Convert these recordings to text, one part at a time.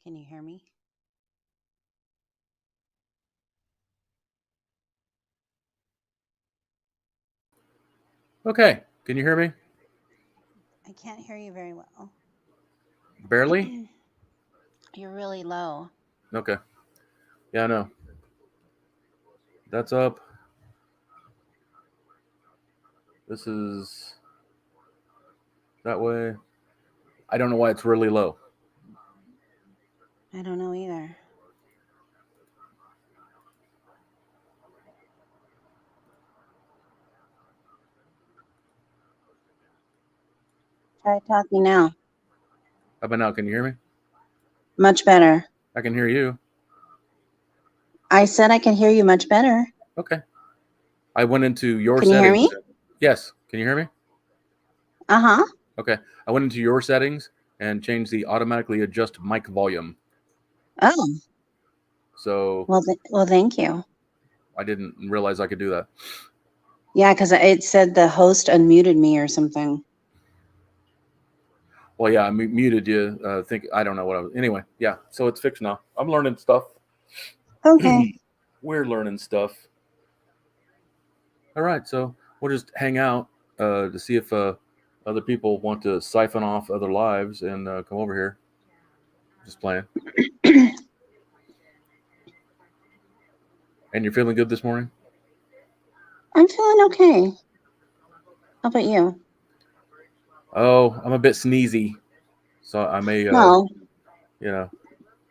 Can you hear me? Okay. Can you hear me? I can't hear you very well. Barely? You're really low. Okay. Yeah, I know. That's up. This is that way. I don't know why it's really low. I don't know either. Try talking now. How about now? Can you hear me? Much better. I can hear you. I said I can hear you much better. Okay. I went into your Can you hear settings. me? Yes. Can you hear me? Uh-huh. Okay. I went into your settings and changed the automatically adjust mic volume. Oh, So well, thank you. I didn't realize I could do that. Yeah, because it said the host unmuted me or something. Well, yeah, I muted you. I don't know what I was. Anyway, yeah. So it's fixed now. I'm learning stuff. Okay. We're learning stuff. All right, so we'll just hang out to see if other people want to siphon off other lives and come over here. Just playing. And you're feeling good this morning? I'm feeling okay. How about you? Oh, I'm a bit sneezy, so I may, Well, you know,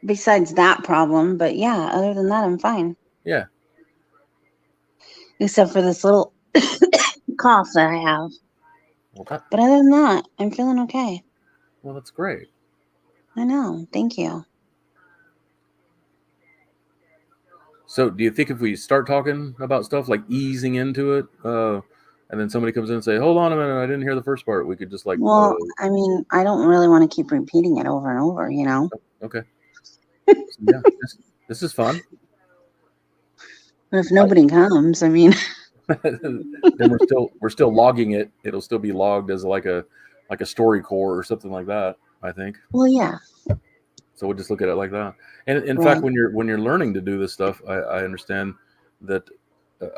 besides that problem, but yeah, other than that, I'm fine. yeah. Except for this little cough that I have. Well, But other than that, I'm feeling okay. that's great. I know. Thank you. So, do you think if we start talking about stuff like easing into it, and then somebody comes in and say, "Hold on a minute, I didn't hear the first part," we could just like, Well, I mean, I don't really want to keep repeating it over and over, you know? okay, so, yeah, this is fun. But if nobody comes, I mean, Then we're still logging it. It'll still be logged as like a story core or something like that, I think. well, yeah, So we'll just look at it like that. And in right. fact, when you're learning to do this stuff, I understand that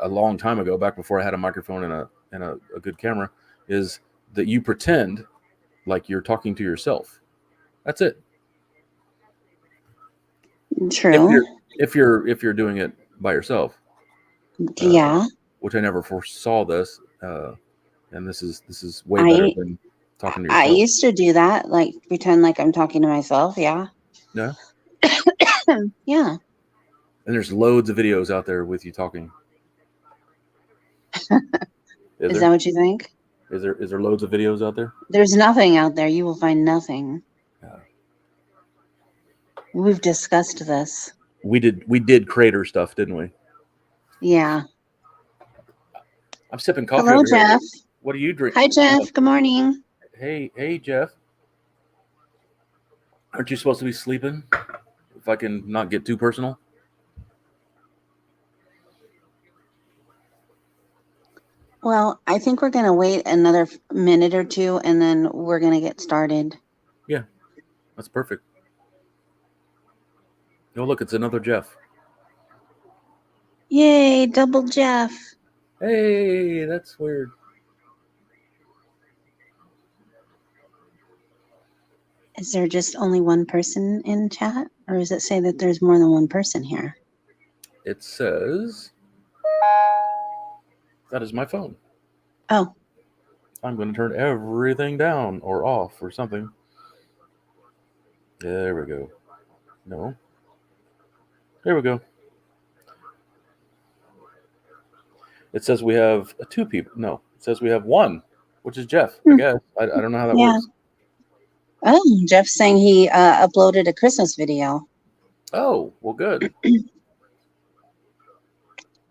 a long time ago, back before I had a microphone and a good camera, is that you pretend like you're talking to yourself. That's it. True. If you're doing it by yourself, Yeah. which I never foresaw this, and this is way better than talking to I yourself. used to do that, like pretend like I'm talking to myself. Yeah. Yeah. Yeah. And there's loads of videos out there with you talking. Is that what you think? Is there loads of videos out there? There's nothing out there. You will find nothing. Yeah. We've discussed this. We did crater stuff, didn't we? Yeah. I'm sipping coffee Hello, over here. Jeff. What do you drink? Hi, Jeff. Good morning. Hey, Jeff. Aren't you supposed to be sleeping? If I can not get too personal. Well, I think we're going to wait another minute or two, and then we're going to get started. Yeah, that's perfect. Oh, look, it's another Jeff. Yay, double Jeff. Hey, that's weird. Is there just only one person in chat, or does it say that there's more than one person here? It says that is my phone. Oh. I'm going to turn everything down or off or something. There we go. No. There we go. It says we have two people. No, it says we have one, which is Jeff, I guess. I don't know how that works. Oh, Jeff's saying he uploaded a Christmas video. Oh, well, good.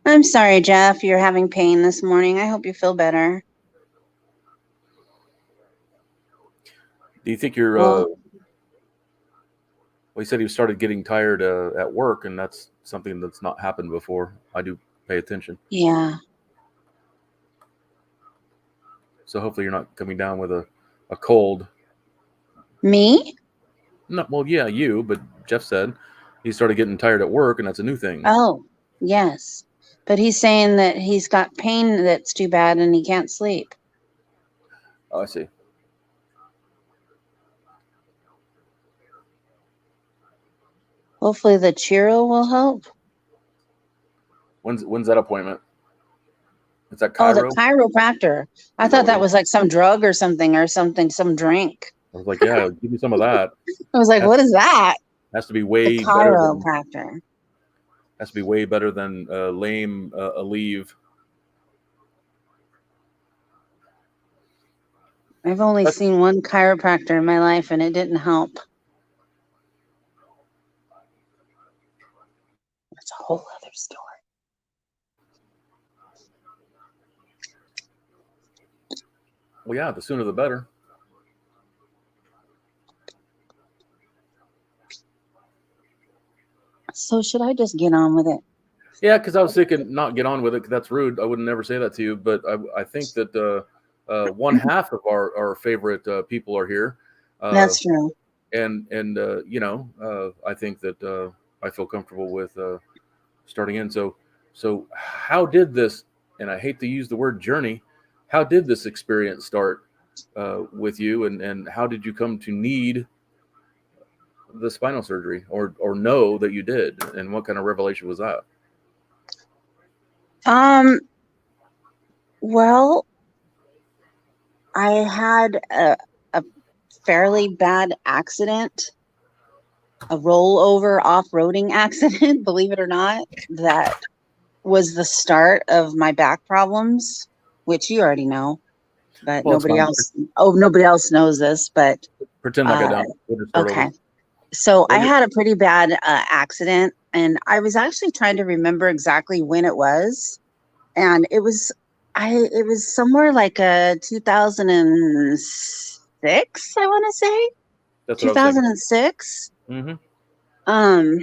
I'm sorry, Jeff, you're having pain this morning. I hope you feel better. Do you think you're... well, he said he started getting tired at work, and that's something that's not happened before. I do pay attention. Yeah. So hopefully you're not coming down with a cold. Me? No, well, yeah, you, but Jeff said he started getting tired at work, and that's a new thing. Oh, yes. But he's saying that he's got pain that's too bad and he can't sleep. Oh, I see. Hopefully the Chiro will help. When's that appointment? Is that Oh, the Cairo? chiropractor. I Is that thought what it that is? was like some drug or something, some drink. I was like, yeah, give me some of that. I was like, Has, what is that? has to be The way better than chiropractor. lame Aleve. I've only That's, seen one chiropractor in my life and it didn't help. That's a whole other story. well, yeah, the sooner the better. So should I just get on with it? Yeah, because I was thinking not get on with it. 'Cause that's rude. I would never say that to you. But I think that one half of our favorite people are here, uh, That's true. and I think that I feel comfortable with starting in. So how did this? And I hate to use the word journey. How did this experience start with you, and how did you come to need the spinal surgery, or know that you did, and what kind of revelation was that? Well, I had a fairly bad accident, a rollover off-roading accident, believe it or not, that was the start of my back problems, which you already know, but Well, it's nobody fine. else, oh, nobody else knows this, but Pretend like I uh, don't. We'll just start over. okay. So I What you- had a pretty bad accident, and I was actually trying to remember exactly when it was, and it was somewhere like a 2006, I want to say. That's what I was thinking. 2006. Mm-hmm. Um,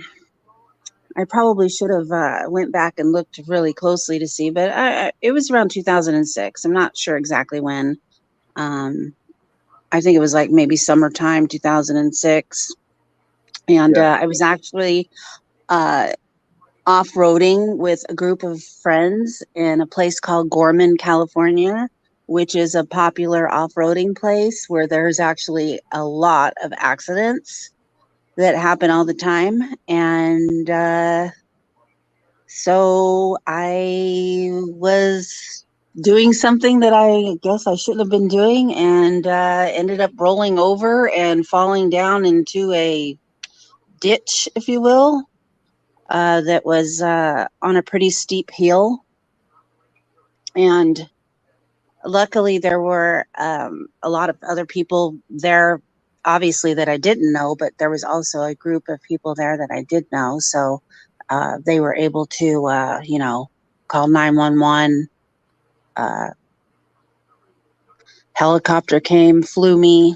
I probably should have went back and looked really closely to see, but it was around 2006. I'm not sure exactly when. Um, I think it was like maybe summertime 2006, and Yeah. I was actually uh, off-roading with a group of friends in a place called Gorman, California, which is a popular off-roading place where there's actually a lot of accidents that happen all the time. And so I was doing something that I guess I shouldn't have been doing, and ended up rolling over and falling down into a ditch, if you will, that was on a pretty steep hill. And luckily, there were a lot of other people there, obviously, that I didn't know, but there was also a group of people there that I did know. So they were able to, call 911. Helicopter came, flew me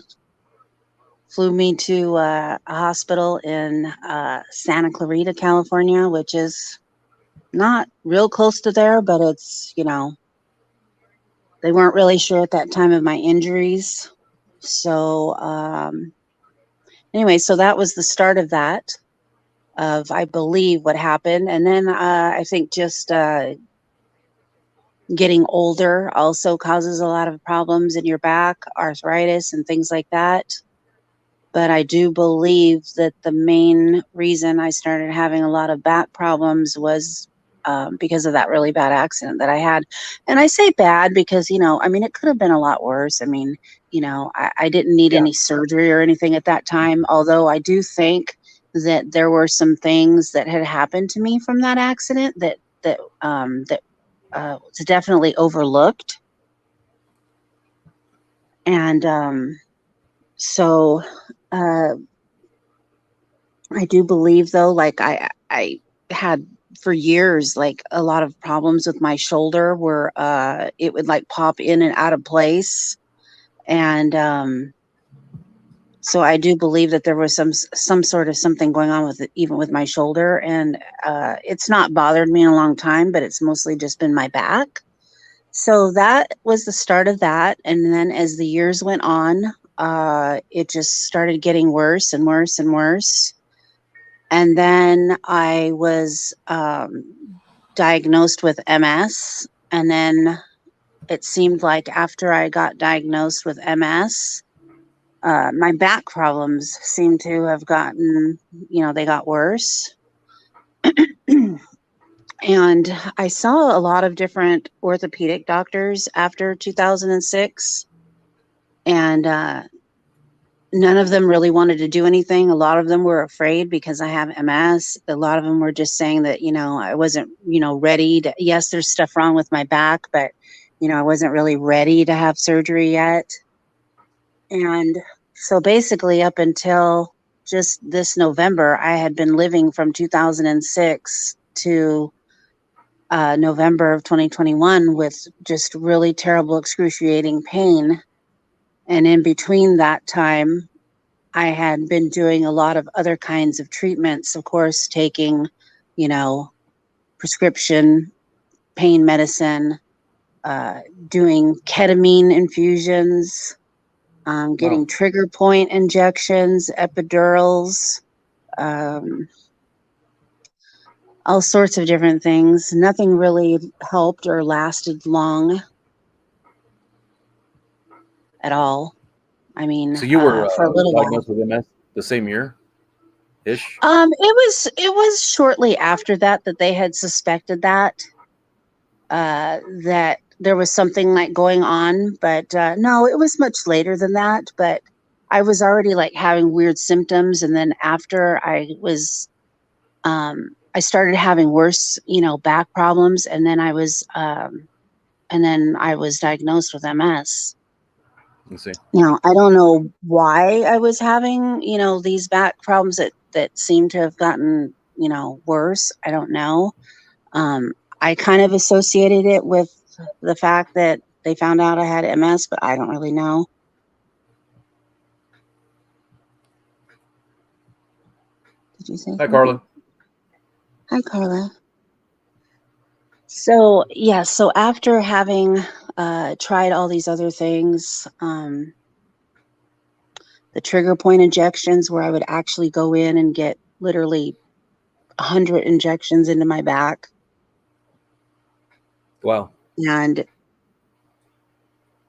to a hospital in Santa Clarita, California, which is not real close to there, but it's, they weren't really sure at that time of my injuries. So, anyway, so that was the start of that, of I believe what happened. And then I think just getting older also causes a lot of problems in your back, arthritis, and things like that. But I do believe that the main reason I started having a lot of back problems was because of that really bad accident that I had. And I say bad because, I mean, it could have been a lot worse. I mean, I didn't need Yeah. any surgery or anything at that time, although I do think that there were some things that had happened to me from that accident that was definitely overlooked. And so uh, I do believe though, like I had for years like a lot of problems with my shoulder where it would like pop in and out of place. And so I do believe that there was some sort of something going on with it, even with my shoulder. And it's not bothered me in a long time, but it's mostly just been my back. So that was the start of that. And then as the years went on, it just started getting worse and worse and worse. And then I was diagnosed with MS. And then it seemed like after I got diagnosed with MS, my back problems seemed to have gotten, they got worse. And I saw a lot of different orthopedic doctors after 2006. And none of them really wanted to do anything. A lot of them were afraid because I have MS. A lot of them were just saying that, I wasn't, ready to, yes, there's stuff wrong with my back, but, I wasn't really ready to have surgery yet. And so basically up until just this November, I had been living from 2006 to November of 2021 with just really terrible, excruciating pain. And in between that time, I had been doing a lot of other kinds of treatments, of course, taking, prescription pain medicine, doing ketamine infusions, getting trigger point injections, epidurals, all sorts of different things. Nothing really helped or lasted long at all. I mean, So you were for a little while. diagnosed with MS the same year ish? It was shortly after that they had suspected that that there was something like going on, but no, it was much later than that. But I was already like having weird symptoms, and then after I started having worse, back problems, and then I was diagnosed with MS. Let's see. Now, I don't know why I was having, these back problems that seem to have gotten, worse. I don't know. I kind of associated it with the fact that they found out I had MS, but I don't really know. Did you say? Hi, Carla. Hi, Carla. So, yeah, so after having tried all these other things, the trigger point injections where I would actually go in and get literally 100 injections into my back. Wow. And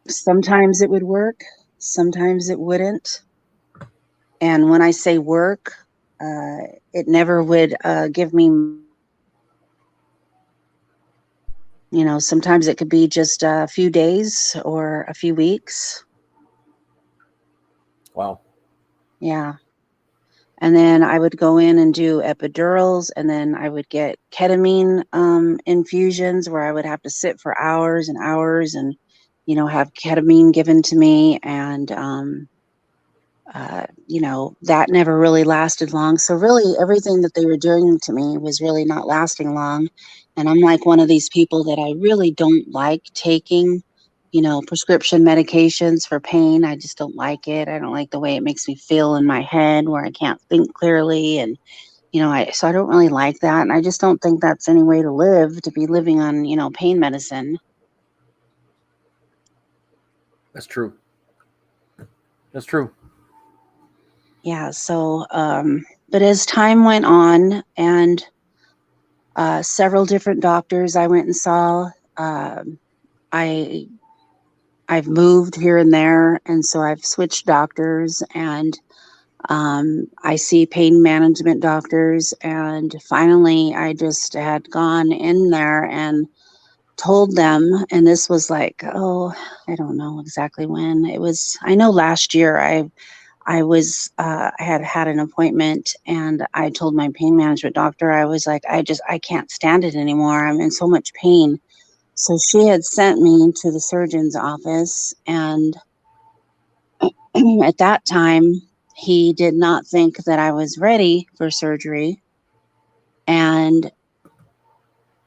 sometimes it would work, sometimes it wouldn't. And when I say work, it never would give me, sometimes it could be just a few days or a few weeks. Wow. Yeah. And then I would go in and do epidurals, and then I would get ketamine infusions where I would have to sit for hours and hours and, have ketamine given to me. And, that never really lasted long. So really everything that they were doing to me was really not lasting long. And I'm like one of these people that I really don't like taking, prescription medications for pain. I just don't like it. I don't like the way it makes me feel in my head where I can't think clearly. And, so I don't really like that. And I just don't think that's any way to live, to be living on, pain medicine. That's true. That's true. Yeah. So, but as time went on and several different doctors I went and saw, I've moved here and there, and so I've switched doctors, and I see pain management doctors, and finally I just had gone in there and told them, and this was like, oh, I don't know exactly when. It was, I know last year I had an appointment, and I told my pain management doctor, I was like, I can't stand it anymore. I'm in so much pain. So she had sent me to the surgeon's office, and at that time, he did not think that I was ready for surgery. And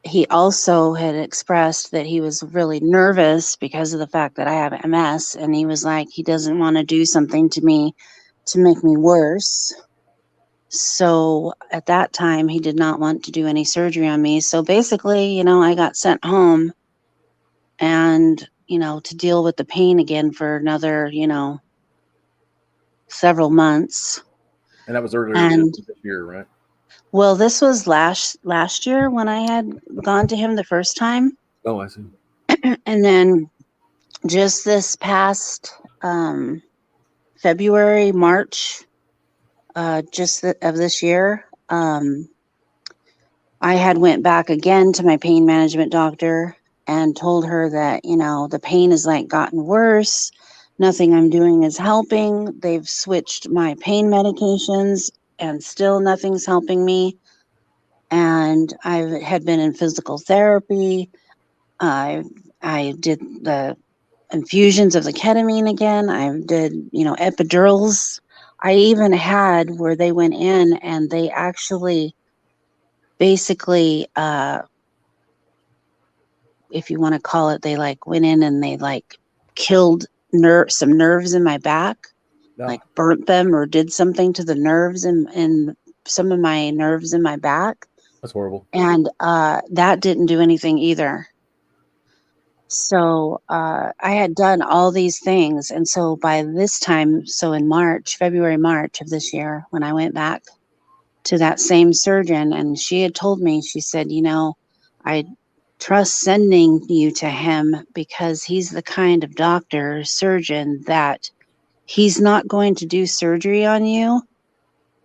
he also had expressed that he was really nervous because of the fact that I have MS. And he was like, he doesn't want to do something to me to make me worse. So at that time, he did not want to do any surgery on me. So basically, I got sent home and, to deal with the pain again for another, several months. And that was earlier this And year, right? well, this was last year when I had gone to him the first time. Oh, I see. And then just this past February, March, of this year, I had went back again to my pain management doctor and told her that, the pain has like gotten worse. Nothing I'm doing is helping. They've switched my pain medications and still nothing's helping me. And I had been in physical therapy. I I did the infusions of the ketamine again. I did, epidurals. I even had where they went in and they actually basically, if you want to call it, they like went in and they like killed some nerves in my back, No, like burnt them or did something to the nerves in some of my nerves in my back. that's horrible. And that didn't do anything either. So I had done all these things. And so by this time, so in February, March of this year, when I went back to that same surgeon, and she had told me, she said, I trust sending you to him because he's the kind of doctor, surgeon that he's not going to do surgery on you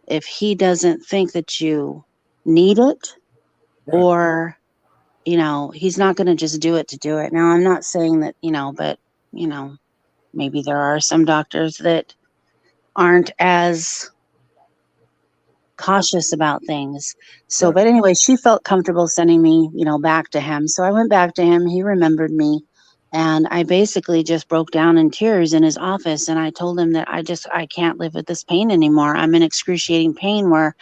if he doesn't think that you need it, Right. or he's not going to just do it to do it. Now, I'm not saying that, but, you know, maybe there are some doctors that aren't as cautious about things. So, Right. but anyway, she felt comfortable sending me, back to him. So I went back to him. He remembered me. And I basically just broke down in tears in his office. And I told him that I can't live with this pain anymore. I'm in excruciating pain where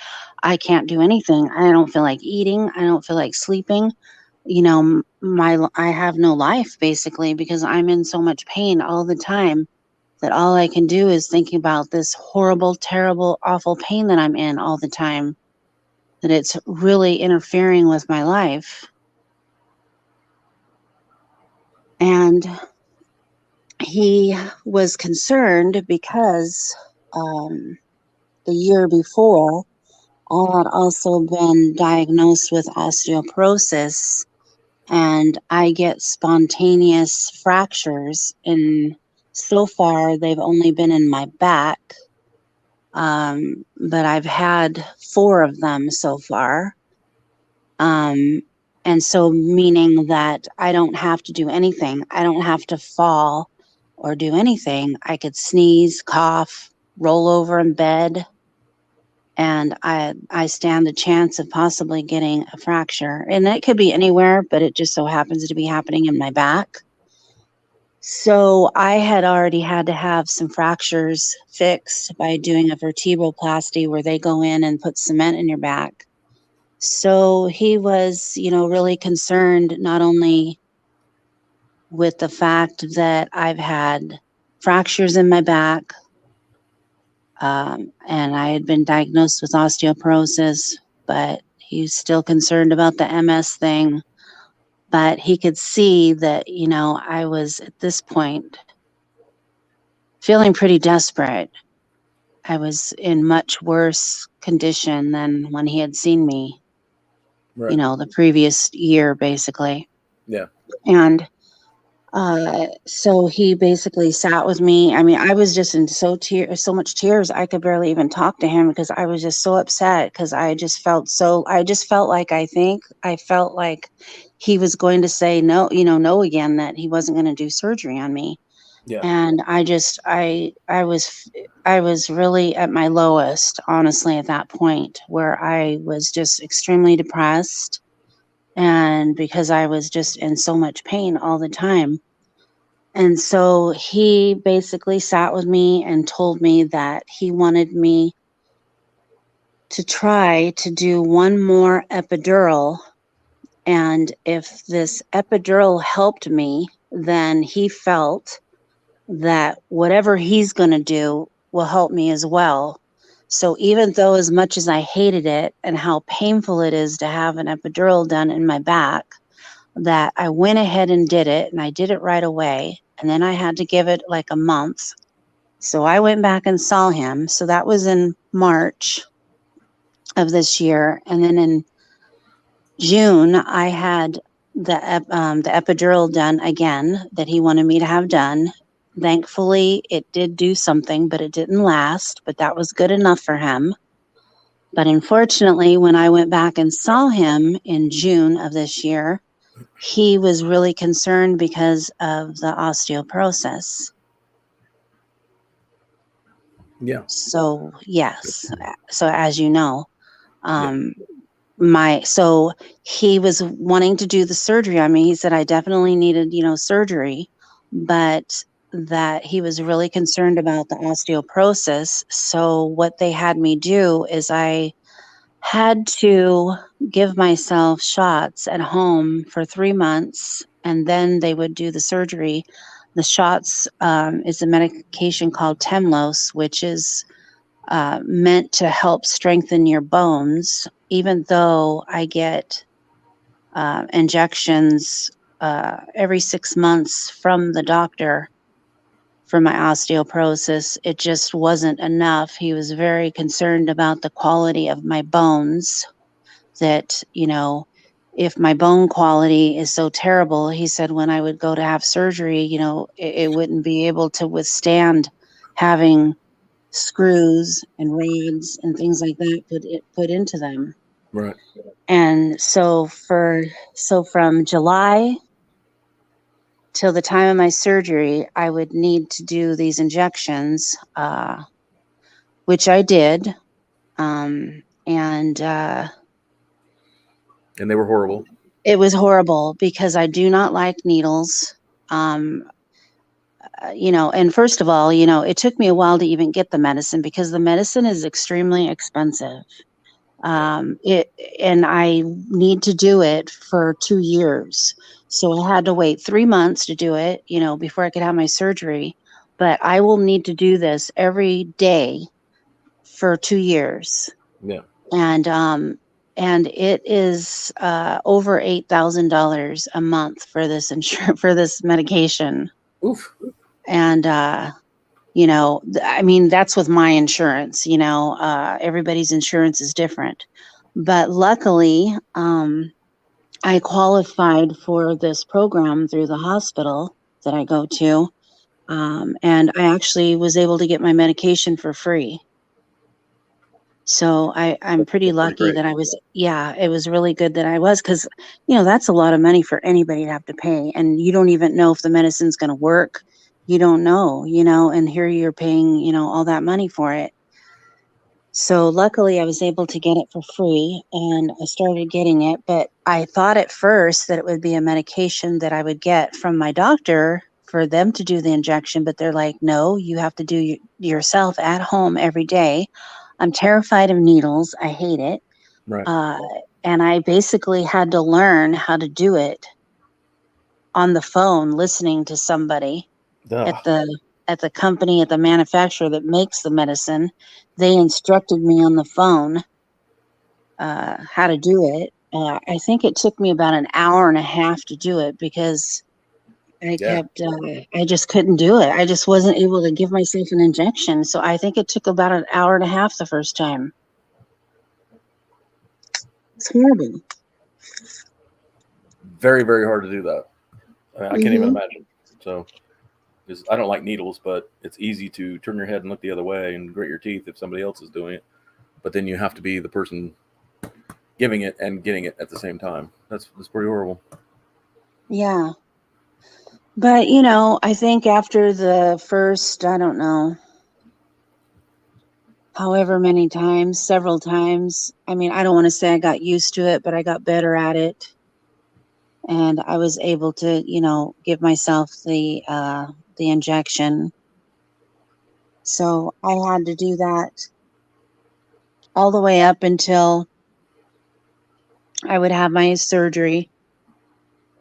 I can't do anything. I don't feel like eating. I don't feel like sleeping. I have no life basically because I'm in so much pain all the time that all I can do is think about this horrible, terrible, awful pain that I'm in all the time, that it's really interfering with my life. And he was concerned because the year before, I had also been diagnosed with osteoporosis, and I get spontaneous fractures. And so far, they've only been in my back. But I've had 4 of them so far. Um, and so meaning that I don't have to do anything. I don't have to fall or do anything. I could sneeze, cough, roll over in bed, and I stand a chance of possibly getting a fracture. And it could be anywhere, but it just so happens to be happening in my back. So I had already had to have some fractures fixed by doing a vertebroplasty where they go in and put cement in your back. So he was, really concerned not only with the fact that I've had fractures in my back, and I had been diagnosed with osteoporosis, but he's still concerned about the MS thing. But he could see that, I was at this point feeling pretty desperate. I was in much worse condition than when he had seen me, Right. the previous year, basically. Yeah. And so he basically sat with me. I mean, I was just in so much tears. I could barely even talk to him because I was just so upset because I just felt like I felt like he was going to say no, no again, that he wasn't going to do surgery on me. Yeah. And I was really at my lowest, honestly, at that point where I was just extremely depressed, and because I was just in so much pain all the time. And so he basically sat with me and told me that he wanted me to try to do one more epidural. And if this epidural helped me, then he felt that whatever he's going to do will help me as well. So even though, as much as I hated it and how painful it is to have an epidural done in my back, that I went ahead and did it, and I did it right away. And then I had to give it like a month. So I went back and saw him. So that was in March of this year. And then in June, I had the epidural done again that he wanted me to have done. Thankfully, it did do something, but it didn't last. But that was good enough for him. But unfortunately, when I went back and saw him in June of this year, he was really concerned because of the osteoporosis. Yeah. So yes, so as you know, Yeah. so he was wanting to do the surgery on me. He said I definitely needed, surgery, but that he was really concerned about the osteoporosis. So what they had me do is I had to give myself shots at home for 3 months, and then they would do the surgery. The shots is a medication called Temlos, which is meant to help strengthen your bones, even though I get injections every 6 months from the doctor for my osteoporosis. It just wasn't enough. He was very concerned about the quality of my bones, that, if my bone quality is so terrible, he said when I would go to have surgery, it wouldn't be able to withstand having screws and rods and things like that put into them. Right. And so from July till the time of my surgery, I would need to do these injections, which I did. And And they were horrible. it was horrible because I do not like needles. And first of all, it took me a while to even get the medicine because the medicine is extremely expensive. Yeah. It and I need to do it for 2 years. So I had to wait 3 months to do it, before I could have my surgery. But I will need to do this every day for 2 years. Yeah. And it is over $8,000 a month for this for this medication. Oof. And I mean, that's with my insurance. Everybody's insurance is different. But luckily, I qualified for this program through the hospital that I go to. And I actually was able to get my medication for free. So I'm pretty That's pretty lucky great. that it was really good that I was, because, that's a lot of money for anybody to have to pay. And you don't even know if the medicine's going to work. You don't know, and here you're paying, all that money for it. So luckily I was able to get it for free, and I started getting it. But I thought at first that it would be a medication that I would get from my doctor for them to do the injection. But they're like, no, you have to do yourself at home every day. I'm terrified of needles. I hate it. Right. Uh, and I basically had to learn how to do it on the phone, listening to somebody Duh. at the company, at the manufacturer that makes the medicine. They instructed me on the phone how to do it. I think it took me about an hour and a half to do it because Yeah. I just couldn't do it. I just wasn't able to give myself an injection. So I think it took about an hour and a half the first time. It's horrible. Very, very hard to do that. I can't even Hmm. imagine. So, because I don't like needles, but it's easy to turn your head and look the other way and grit your teeth if somebody else is doing it. But then you have to be the person giving it and getting it at the same time. That's pretty horrible. Yeah. But, I think after the first, I don't know, however many times, several times, I mean, I don't want to say I got used to it, but I got better at it. And I was able to, give myself the injection. So I had to do that all the way up until I would have my surgery.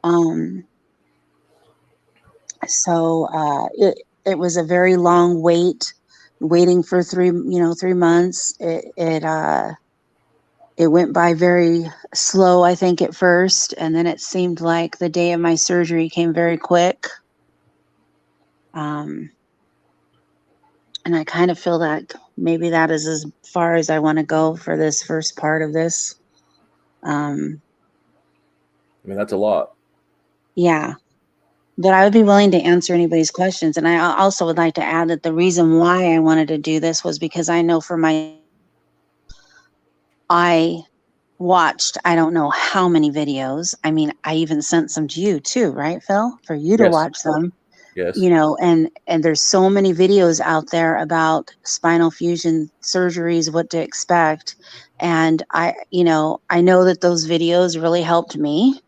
Um, it was a very long waiting for 3 months. It went by very slow, I think, at first, and then it seemed like the day of my surgery came very quick. Um, And I kind of feel that maybe that is as far as I want to go for this first part of this. I mean, that's a lot. Yeah, but I would be willing to answer anybody's questions. And I also would like to add that the reason why I wanted to do this was because I know for my, I watched, I don't know how many videos. I mean, I even sent some to you too, right, Phil? For you to Yes. watch them, Yes. you know, and there's so many videos out there about spinal fusion surgeries, what to expect. And I know that those videos really helped me.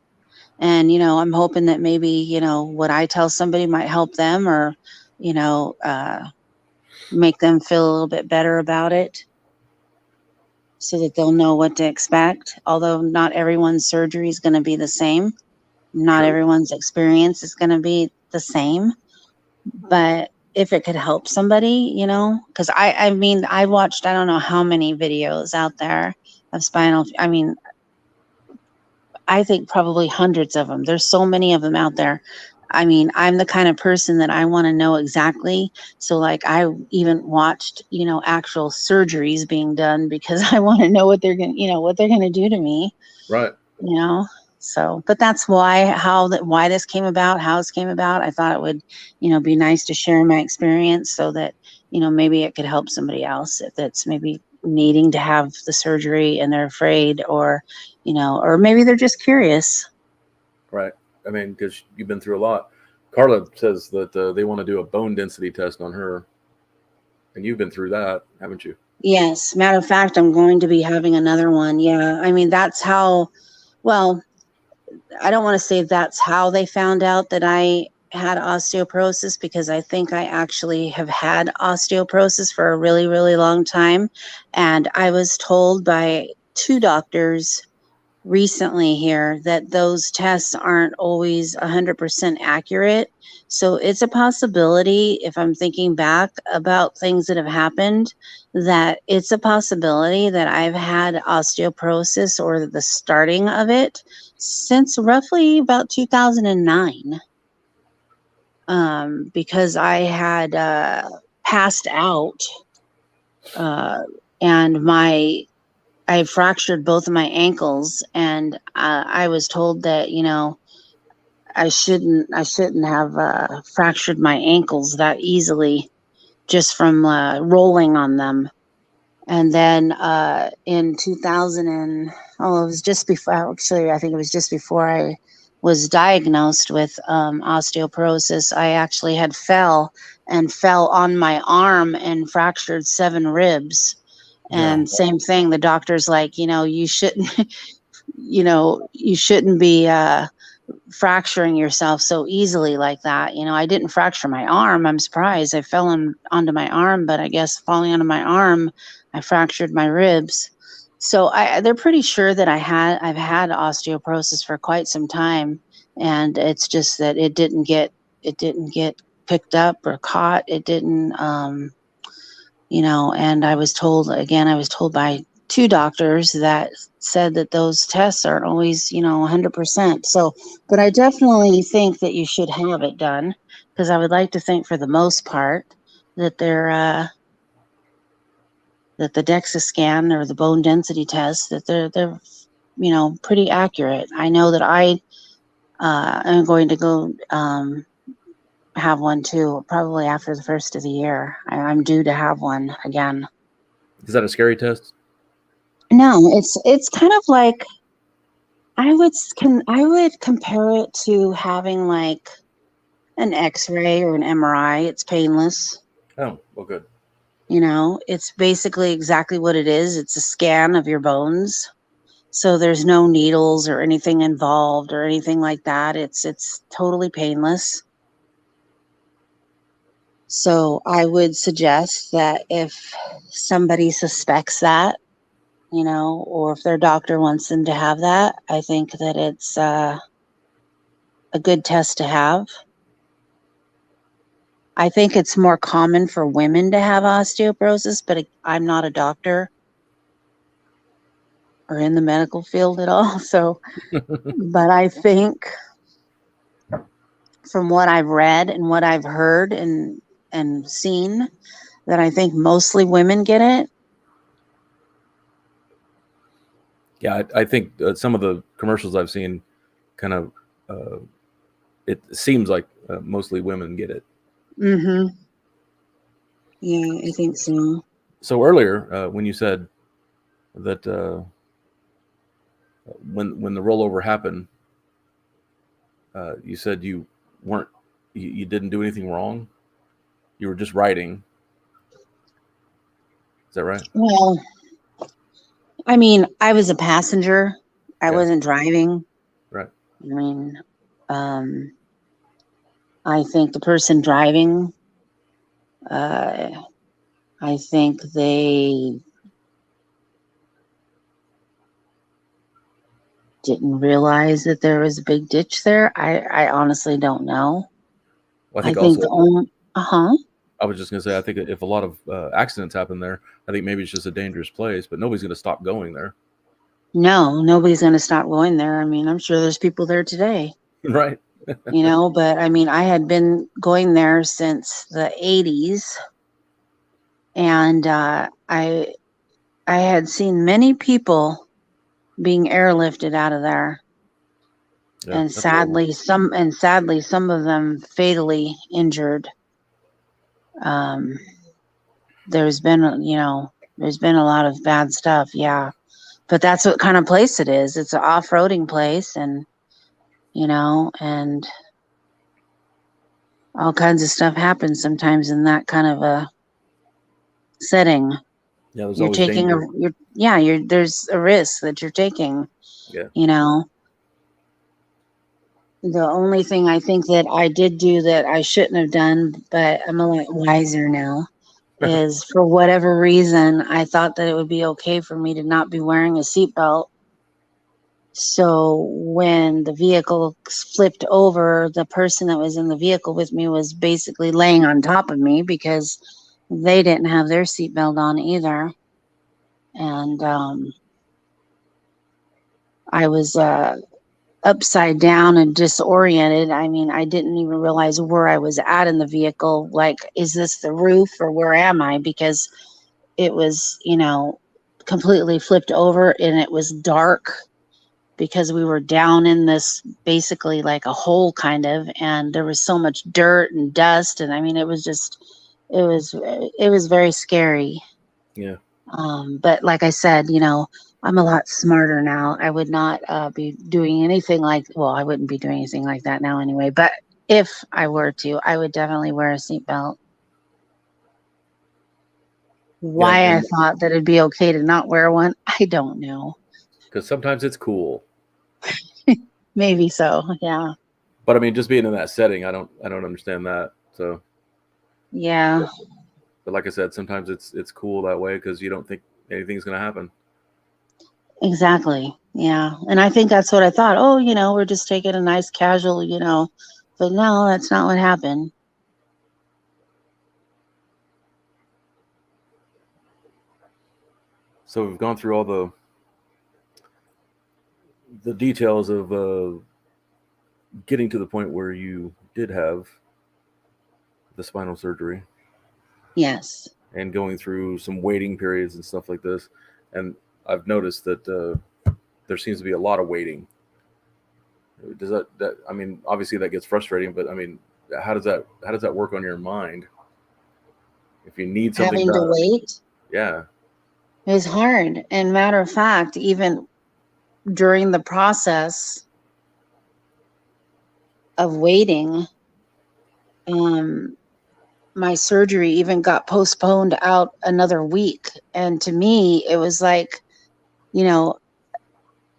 And, I'm hoping that maybe, what I tell somebody might help them or, you know, uh, make them feel a little bit better about it so that they'll know what to expect. Although not everyone's surgery is going to be the same, not True. everyone's experience is going to be the same. But if it could help somebody, because I mean, I watched, I don't know how many videos out there of I mean, I think probably hundreds of them. There's so many of them out there. I mean, I'm the kind of person that I want to know exactly. So like I even watched, actual surgeries being done because I want to know what they're going to do to me, Right. you know. So, but that's why this came about, how this came about. I thought it would, be nice to share my experience so that, maybe it could help somebody else if that's maybe needing to have the surgery and they're afraid or maybe they're just curious. Right. I mean, because you've been through a lot. Carla says that they want to do a bone density test on her, and you've been through that, haven't you? Yes. Matter of fact, I'm going to be having another one. Yeah. I mean, well, I don't want to say that's how they found out that I had osteoporosis because I think I actually have had osteoporosis for a really, really long time. And I was told by two doctors recently here that those tests aren't always 100% accurate. So it's a possibility, if I'm thinking back about things that have happened, that it's a possibility that I've had osteoporosis or the starting of it since roughly about 2009. Because I had passed out uh, and I fractured both of my ankles, and I was told that I shouldn't have fractured my ankles that easily just from rolling on them. And then in 2000 it was just before, actually I think it was just before I was diagnosed with osteoporosis. I actually had fell on my arm and fractured 7 ribs. Yeah. And same thing, the doctor's like, you shouldn't, you shouldn't be fracturing yourself so easily like that. I didn't fracture my arm. I'm surprised. I fell onto my arm, but I guess falling onto my arm, I fractured my ribs. So they're pretty sure that I've had osteoporosis for quite some time, and it's just that it didn't get picked up or caught. It didn't. And I was told by two doctors that said that those tests aren't always, 100%. So, but I definitely think that you should have it done because I would like to think for the most part that that the DEXA scan or the bone density test that they're pretty accurate. I know that I am going to go have one too, probably after the first of the year. I'm due to have one again. Is that a scary test? No, it's kind of like I would compare it to having like an X-ray or an MRI. It's painless. Oh, well, good. It's basically exactly what it is. It's a scan of your bones. So there's no needles or anything involved or anything like that. It's totally painless. So I would suggest that if somebody suspects that, or if their doctor wants them to have that, I think that it's a good test to have. I think it's more common for women to have osteoporosis, but I'm not a doctor or in the medical field at all. So, but I think from what I've read and what I've heard and seen that I think mostly women get it. Yeah, I think some of the commercials I've seen kind of uh, it seems like mostly women get it. Mm-hmm. Yeah, I think so. So earlier, when you said that when the rollover happened, you said you weren't you didn't do anything wrong. You were just writing. Is that right? Well, I mean, I was a passenger. I Yeah. wasn't driving. Right. I mean, um, I think the person driving, uh, I think they didn't realize that there was a big ditch there. I honestly don't know. Well, I I think think also the only, uh-huh. I was just gonna say I think if a lot of accidents happen there, I think maybe it's just a dangerous place, but nobody's gonna stop going there. No, nobody's going to stop going there. I mean, I'm sure there's people there today, Right. but I mean, I had been going there since the 80s, and I had seen many people being airlifted out of there, Yeah, and that's horrible. sadly some of them fatally injured. Um, there's been a lot of bad stuff, yeah. But that's what kind of place it is. It's an off-roading place, and and all kinds of stuff happens sometimes in that kind of a setting. Yeah, there's You're always taking danger. there's a risk that you're taking, Yeah. you know. The only thing I think that I did do that I shouldn't have done, but I'm a lot wiser now, is for whatever reason, I thought that it would be okay for me to not be wearing a seatbelt. So when the vehicle flipped over, the person that was in the vehicle with me was basically laying on top of me because they didn't have their seatbelt on either. And I was upside down and disoriented. I mean, I didn't even realize where I was at in the vehicle. Like, is this the roof or where am I? Because it was, completely flipped over and it was dark because we were down in this basically like a hole kind of, and there was so much dirt and dust. And I mean, it was very scary. Yeah. But like I said, I'm a lot smarter now. I would not be doing anything well, I wouldn't be doing anything like that now anyway. But if I were to, I would definitely wear a seatbelt. Yeah, Why I and thought that it'd be okay to not wear one, I don't know. because sometimes it's cool, Maybe so. Yeah. but I mean, just being in that setting, I don't understand that. So, Yeah. but like I said, sometimes it's cool that way because you don't think anything's gonna happen. Exactly. Yeah. And I think that's what I thought. Oh, we're just taking a nice casual, but no, that's not what happened. So we've gone through all the details of getting to the point where you did have the spinal surgery Yes. and going through some waiting periods and stuff like this. And I've noticed that there seems to be a lot of waiting. Does that I mean, obviously that gets frustrating, but I mean, how does that work on your mind if you need something Having to done? wait Yeah. is hard. And matter of fact, even during the process of waiting, um, my surgery even got postponed out another week. And to me, it was like, you know,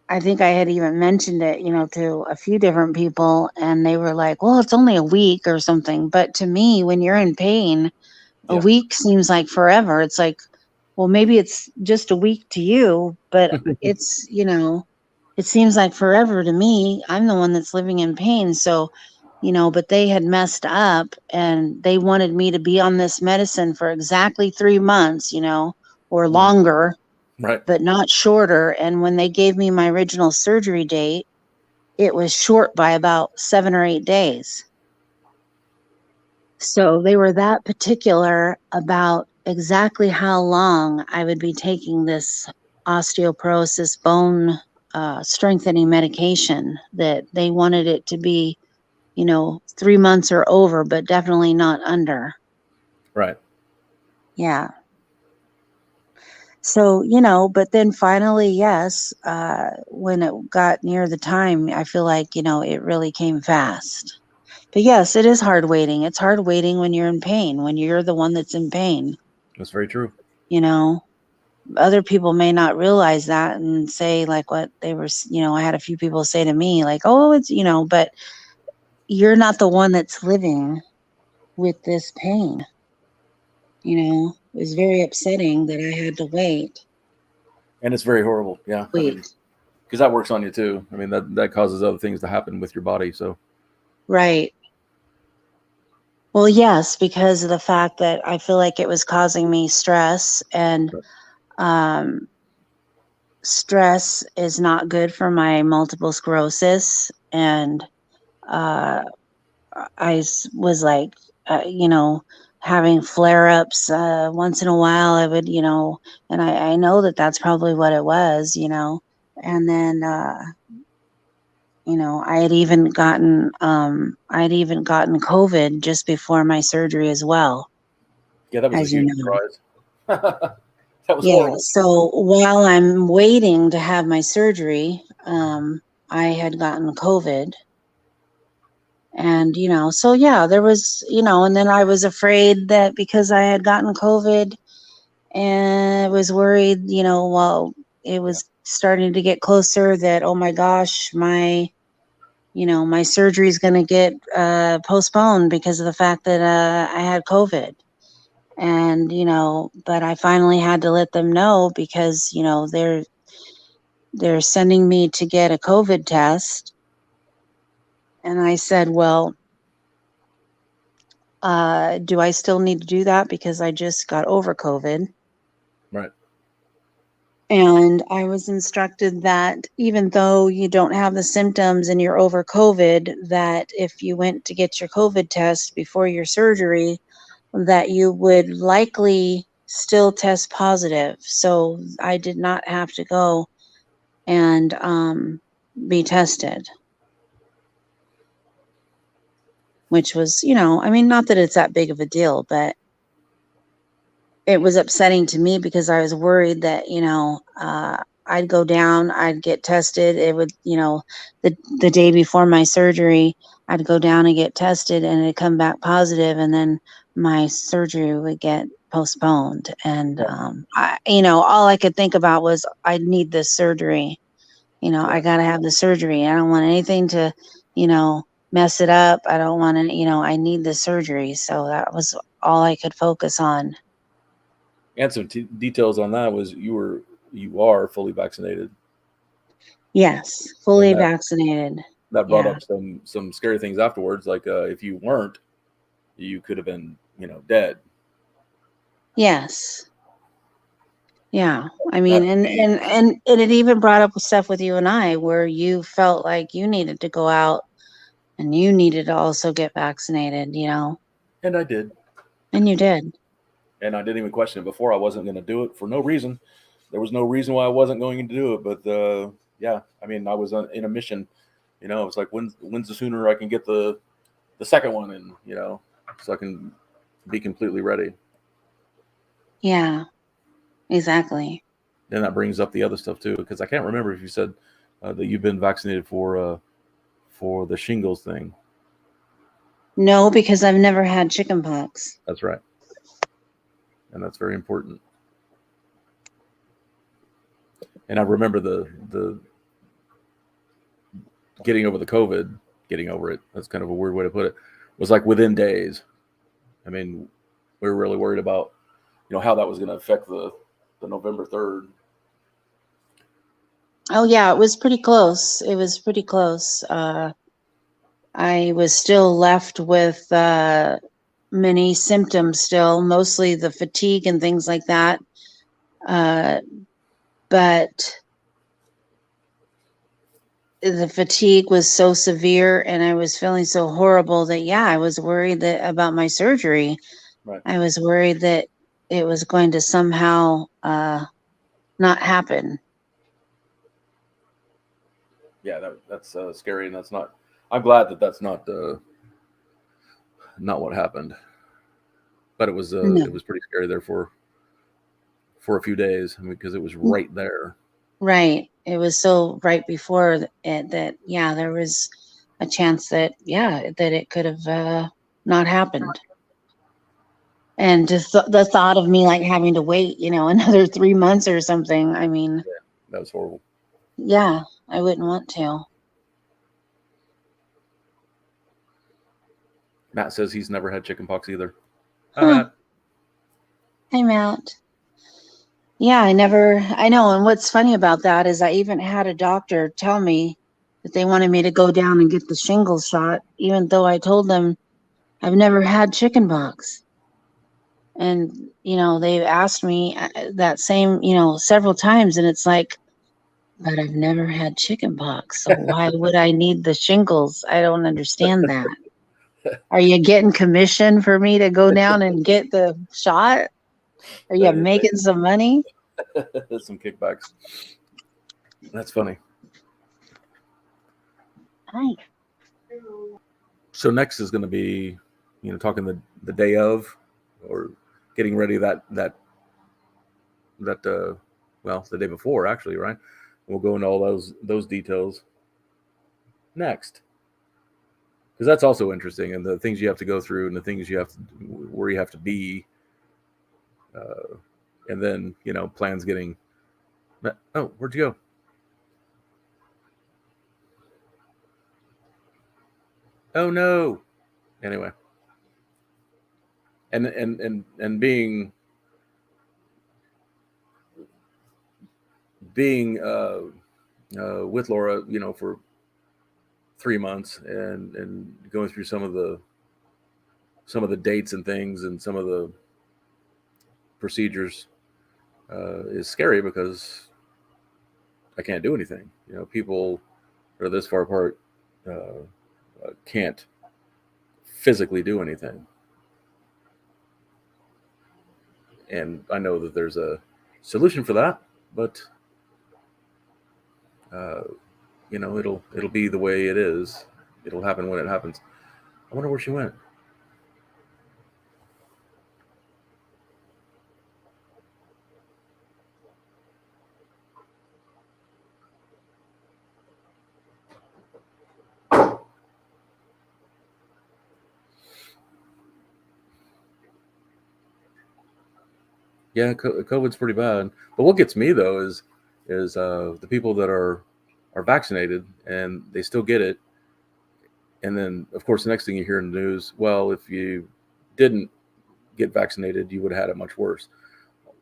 I think I had even mentioned it, to a few different people, and they were like, well, it's only a week or something. But to me, when you're in pain, a Yeah. week seems like forever. It's like, well, maybe it's just a week to you, but it's, it seems like forever to me. I'm the one that's living in pain. So, but they had messed up and they wanted me to be on this medicine for exactly 3 months, or Mm. longer, Right. but not shorter. And when they gave me my original surgery date, it was short by about 7 or 8 days. So they were that particular about exactly how long I would be taking this osteoporosis bone strengthening medication, that they wanted it to be, 3 months or over, but definitely not under. Right. Yeah. So, but then finally, yes, when it got near the time, I feel like, it really came fast. But yes, it is hard waiting. It's hard waiting when you're in pain, when you're the one that's in pain. That's very true. You know, other people may not realize that and say like what they were, I had a few people say to me like, oh, it's, but you're not the one that's living with this pain. It was very upsetting that I had to wait. And it's very horrible. Yeah. I mean, Wait. because that works on you too. I mean, that causes other things to happen with your body. So, Right. Well, yes, because of the fact that I feel like it was causing me stress, and um, stress is not good for my multiple sclerosis. And uh, was like, having flare ups once in a while. I would, and I know that that's probably what it was, and then, I had even gotten COVID just before my surgery as well, yeah, that was a as you huge know. surprise. That was Yeah. horrible. So while I'm waiting to have my surgery, I had gotten COVID. And, so yeah, there was, and then I was afraid that because I had gotten COVID and I was worried, while it Yeah. was starting to get closer, that, oh my gosh, my surgery is going to get postponed because of the fact that I had COVID. And, but I finally had to let them know because, they're sending me to get a COVID test. And I said, well, do I still need to do that because I just got over COVID? Right. And I was instructed that even though you don't have the symptoms and you're over COVID, that if you went to get your COVID test before your surgery, that you would likely still test positive. So I did not have to go and be tested, which was, I mean, not that it's that big of a deal, but it was upsetting to me because I was worried that, I'd go down, I'd get tested. It would, the day before my surgery, I'd go down and get tested and it'd come back positive, and then my surgery would get postponed. And, Right. all I could think about was I need this surgery. I Yeah. got to have the surgery. I don't want anything to, mess it up. I don't want to, I need the surgery. So that was all I could focus on. And some details on that was you are fully vaccinated, Yes, and fully vaccinated. that brought Yeah. up some scary things afterwards. Like if you weren't, you could have been dead. Yes. Yeah. I mean, That and it even brought up stuff with you and I where you felt like you needed to go out and you needed to also get vaccinated, and I did, and you did. and I didn't even question it before. I wasn't going to do it for no reason. There was no reason why I wasn't going to do it. But yeah, I mean, I was in a mission. It's like when's the sooner I can get the second one, and so I can be completely ready. Yeah, exactly. Then that brings up the other stuff too, because I can't remember if you said that you've been vaccinated for the shingles thing. No, because I've never had chickenpox. That's right, and that's very important. And I remember the getting over the COVID, getting over it. That's kind of a weird way to put it. Was like within days. I mean, we were really worried about how that was going to affect the November 3rd. Oh yeah, it was pretty close. It was pretty close. I was still left with many symptoms still, mostly the fatigue and things like that. Uh, but the fatigue was so severe and I was feeling so horrible that, yeah, I was worried that about my surgery. Right. I was worried that, it was going to somehow not happen. Yeah, that's scary, and that's not. I'm glad that that's not what happened, but it was No. pretty scary there for a few days, I mean, because it was right there. Right. It was so right before it that, yeah, there was a chance that, yeah, that it could have not happened. And just the thought of me like having to wait, another 3 months or something. I mean, That was horrible. yeah, I wouldn't want to. Matt says he's never had chickenpox either. Hi, Huh. Matt. Hey, Matt. Yeah, I know. And what's funny about that is I even had a doctor tell me that they wanted me to go down and get the shingles shot, even though I told them I've never had chickenpox. And, they've asked me that same, several times. And it's like, but I've never had chickenpox. So why would I need the shingles? I don't understand that. Are you getting commission for me to go down and get the shot? Are you making some money? Some kickbacks. That's funny. Hi. So next is going to be, talking the day of, or getting ready that well, the day before, actually, right? We'll go into all those details next, because that's also interesting, and the things you have to go through, and the things you have to, where you have to be, and then plans getting. Oh, where'd you go? Oh no. Anyway, and being with Laura, for 3 months, and going through some of the dates and things, and some of the procedures is scary, because I can't do anything. People that are this far apart can't physically do anything, and I know that there's a solution for that, but uh, it'll be the way it is. It'll happen when it happens. I wonder where she went. Yeah, COVID's pretty bad. But what gets me though is the people that are vaccinated and they still get it, and then of course the next thing you hear in the news, well, if you didn't get vaccinated, you would have had it much worse.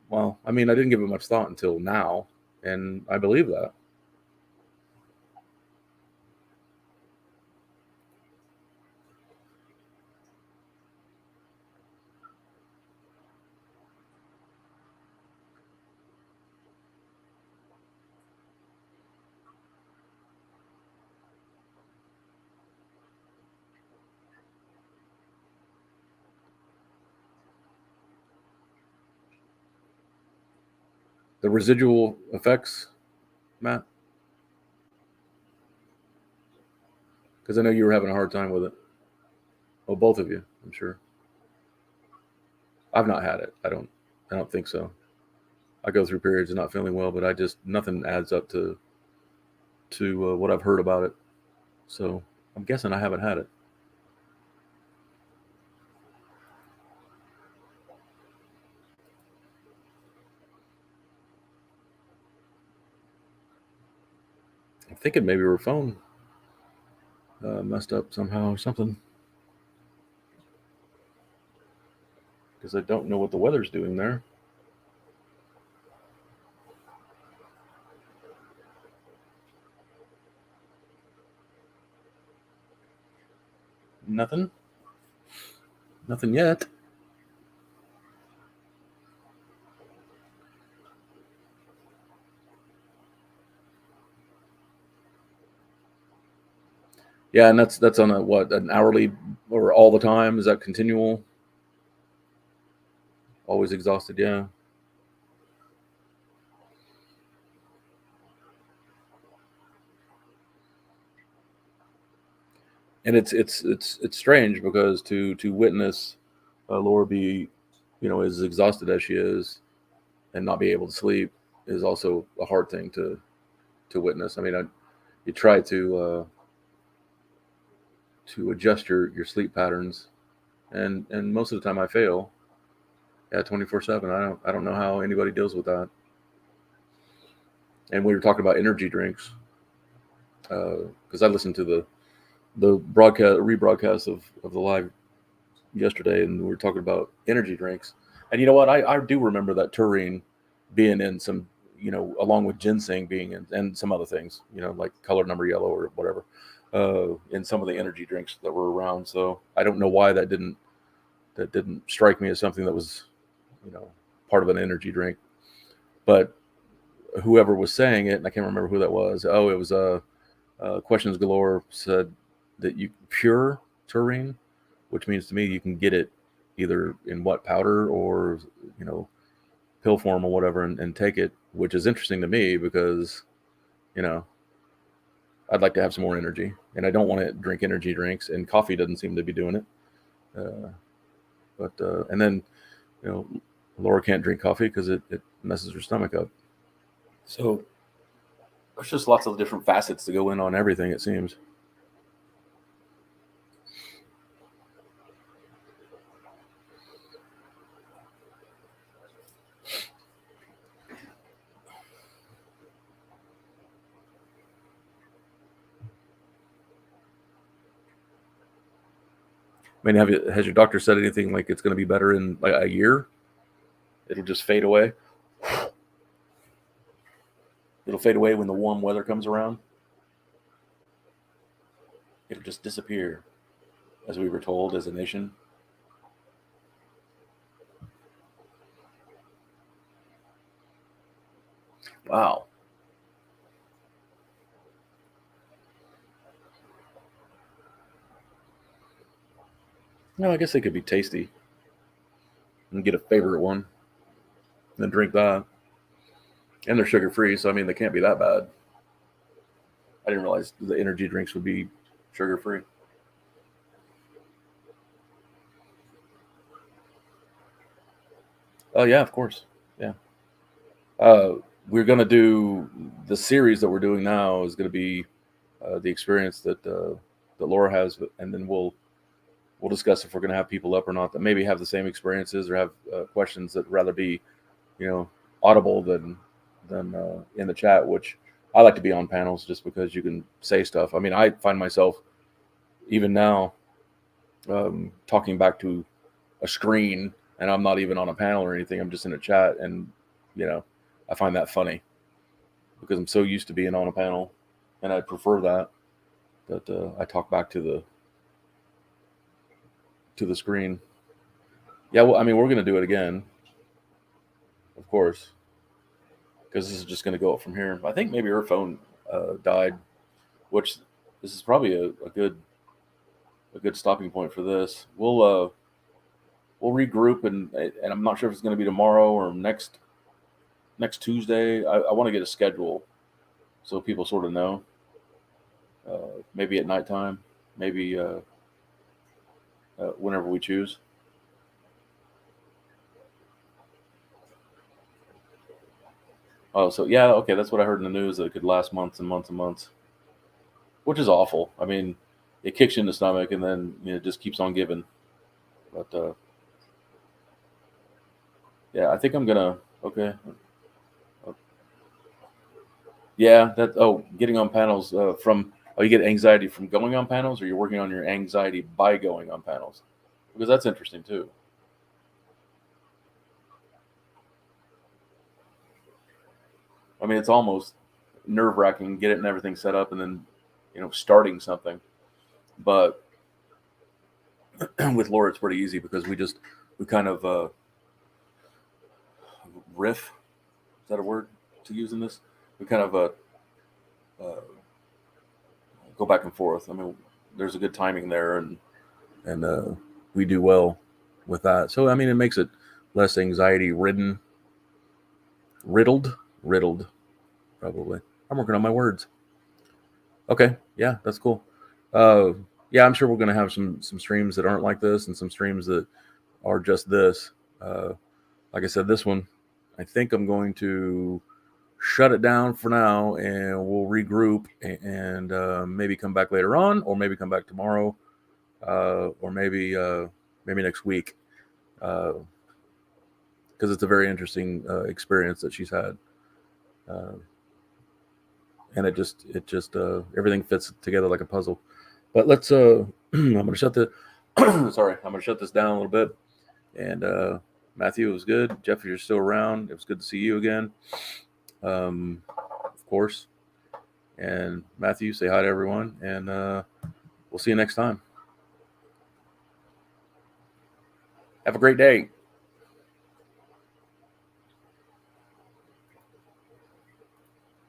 Well, I mean, I didn't give it much thought until now, and I believe that. The residual effects, Matt, because I know you were having a hard time with it. Well, both of you, I'm sure. I've not had it. I don't think so. I go through periods of not feeling well, but I just nothing adds up to what I've heard about it. So I'm guessing I haven't had it. I'm thinking maybe her phone messed up somehow or something, because I don't know what the weather's doing there. Nothing. Nothing yet. Yeah, and that's on a what, an hourly, or all the time? Is that continual? Always exhausted. Yeah. And it's strange because to witness Laura be, as exhausted as she is and not be able to sleep is also a hard thing to witness. I mean, you try to adjust your sleep patterns, and most of the time I fail. Yeah, 24/7. I don't know how anybody deals with that. And we were talking about energy drinks because I listened to the broadcast rebroadcast of the live yesterday, and we were talking about energy drinks. And you know what? I do remember that taurine being in some, along with ginseng being in, and some other things, like color number yellow or whatever, in some of the energy drinks that were around. So I don't know why that didn't strike me as something that was, you know, part of an energy drink. But whoever was saying it, and I can't remember who that was. Oh, it was Questions Galore said that you pure taurine, which means to me you can get it either in what powder or you know pill form or whatever, and take it, which is interesting to me because you know I'd like to have some more energy, and I don't want to drink energy drinks, and coffee doesn't seem to be doing it. Uh, but and then you know Laura can't drink coffee because it messes her stomach up. So there's just lots of different facets to go in on everything, it seems. I mean, has your doctor said anything like it's going to be better in like a year? It'll just fade away. It'll fade away when the warm weather comes around. It'll just disappear, as we were told as a nation. Wow. No, I guess they could be tasty and get a favorite one and then drink that. And they're sugar free, so I mean, they can't be that bad. I didn't realize the energy drinks would be sugar free. Oh, yeah, of course. Yeah. Uh, we're going to do the series that we're doing now is going to be the experience that Laura has, and then we'll discuss if we're going to have people up or not that maybe have the same experiences or have questions that rather be, you know, audible than in the chat. Which I like to be on panels just because you can say stuff. I mean, I find myself even now talking back to a screen, and I'm not even on a panel or anything. I'm just in a chat, and you know, I find that funny because I'm so used to being on a panel, and I prefer that I talk back to the screen. Yeah, well, I mean, we're gonna do it again, of course, because this is just gonna go up from here. I think maybe her phone died, which this is probably a good stopping point for this. We'll regroup, and I'm not sure if it's gonna be tomorrow or next Tuesday. I want to get a schedule so people sort of know. Maybe at nighttime, maybe whenever we choose. Oh, so yeah, okay, that's what I heard in the news that it could last months and months and months, which is awful. I mean, it kicks you in the stomach and then it just keeps on giving. But yeah, I think I'm gonna. Okay, yeah, that. Oh, getting on panels from. Oh, you get anxiety from going on panels, or you're working on your anxiety by going on panels, because that's interesting too. I mean, it's almost nerve wracking, get it and everything set up, and then starting something. But with Laura, it's pretty easy because we kind of riff. Is that a word to use in this? We kind of uh, go back and forth. I mean, there's a good timing there, and we do well with that. So I mean, it makes it less anxiety riddled, probably. I'm working on my words. Okay, yeah, that's cool. Yeah, I'm sure we're gonna have some streams that aren't like this, and some streams that are just this. Like I said, this one, I think I'm going to shut it down for now, and we'll regroup and maybe come back later on, or maybe come back tomorrow, or maybe next week, because it's a very interesting experience that she's had, and it just everything fits together like a puzzle. But let's I'm gonna shut the sorry, I'm gonna shut this down a little bit. And Matthew, it was good. Jeff, you're still around. It was good to see you again. Of course. And Matthew, say hi to everyone, and we'll see you next time. Have a great day.